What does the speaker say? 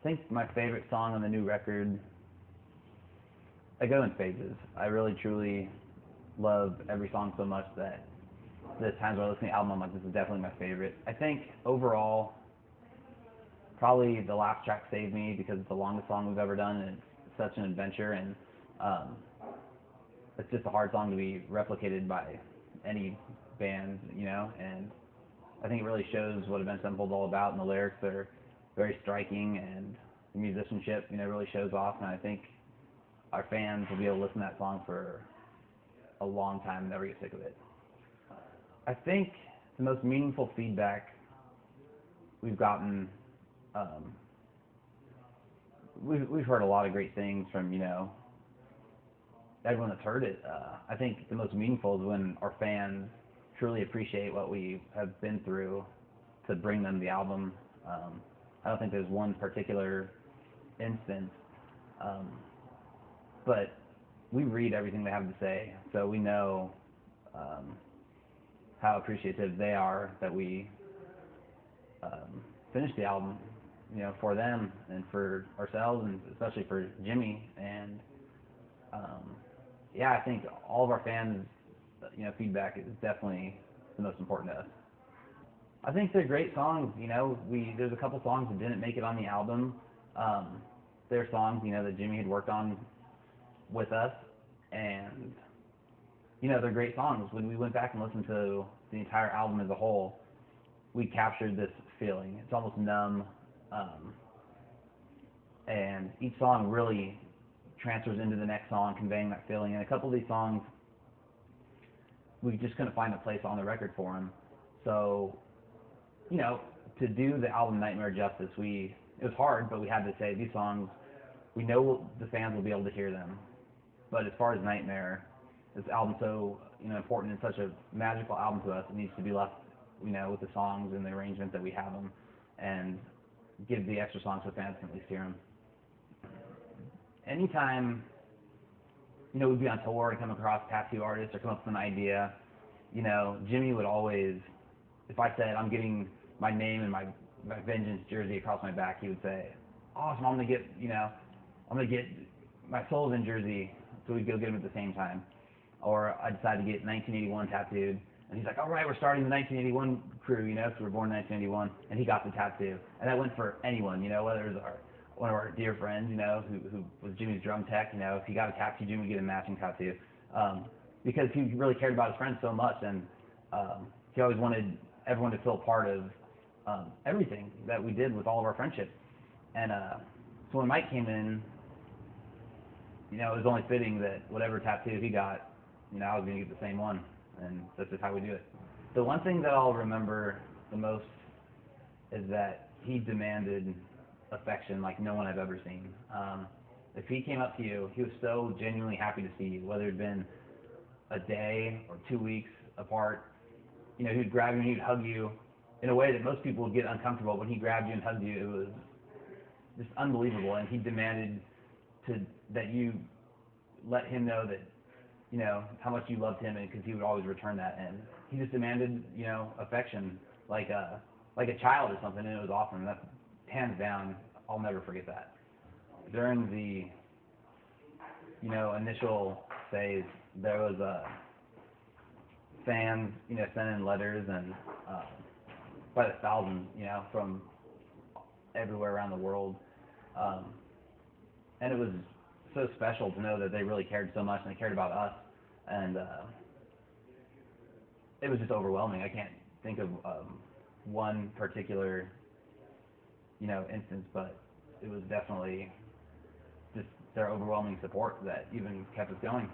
think my favorite song on the new record, I go in phases. I really truly love every song so much that there's times where I listen to the album, I'm like, this is definitely my favorite. I think overall, probably the last track, Save Me, because it's the longest song we've ever done, and it's such an adventure, and it's just a hard song to be replicated by any band, you know, and I think it really shows what Avenged Sevenfold is all about, and the lyrics are very striking, and the musicianship, you know, really shows off, and I think our fans will be able to listen to that song for a long time and never get sick of it. I think the most meaningful feedback we've gotten, we've heard a lot of great things from, you know, everyone that's heard it. I think the most meaningful is when our fans truly appreciate what we have been through to bring them the album. I don't think there's one particular instance, but we read everything they have to say, so we know how appreciative they are that we finished the album, you know, for them and for ourselves, and especially for Jimmy. And yeah, I think all of our fans, you know, feedback is definitely the most important to us. I think they're great songs. You know, there's a couple songs that didn't make it on the album. They're songs, you know, that Jimmy had worked on with us, and you know, they're great songs. When we went back and listened to the entire album as a whole, we captured this feeling. It's almost numb, and each song really transfers into the next song, conveying that feeling. And a couple of these songs, we just couldn't find a place on the record for them. So, you know, to do the album Nightmare justice, it was hard, but we had to say these songs, we know the fans will be able to hear them. But as far as Nightmare, this album's so, you know, important and such a magical album to us, it needs to be left, you know, with the songs and the arrangements that we have them, and give the extra songs so fans can at least hear them. Anytime, you know, we'd be on tour and come across tattoo artists or come up with an idea, you know, Jimmy would always, if I said I'm getting my name and my Vengeance jersey across my back, he would say, awesome, I'm going to get, you know, I'm going to get my Sullivan jersey, so we'd go get them at the same time. Or I decided to get 1981 tattooed, and he's like, all right, we're starting the 1981 crew, you know, because we were born in 1981, and he got the tattoo. And that went for anyone, you know, whether it was one of our dear friends, you know, who was Jimmy's drum tech, you know, if he got a tattoo, Jimmy would get a matching tattoo, because he really cared about his friends so much, and he always wanted everyone to feel part of everything that we did with all of our friendship. And so when Mike came in, you know, it was only fitting that whatever tattoo he got, you know, I was going to get the same one, and that's just how we do it. The one thing that I'll remember the most is that he demanded affection like no one I've ever seen. If he came up to you, he was so genuinely happy to see you, whether it had been a day or 2 weeks apart. You know, he would grab you and he would hug you in a way that most people would get uncomfortable. When he grabbed you and hugged you, it was just unbelievable, and he demanded that you let him know that, you know, how much you loved him, and because he would always return that, and he just demanded, you know, affection like a child or something, and it was awesome. That's hands down, I'll never forget that. During the, you know, initial phase, there was fans, you know, sending letters, and by the thousands, you know, from everywhere around the world. And it was so special to know that they really cared so much, and they cared about us, and it was just overwhelming. I can't think of one particular, you know, instance, but it was definitely just their overwhelming support that even kept us going.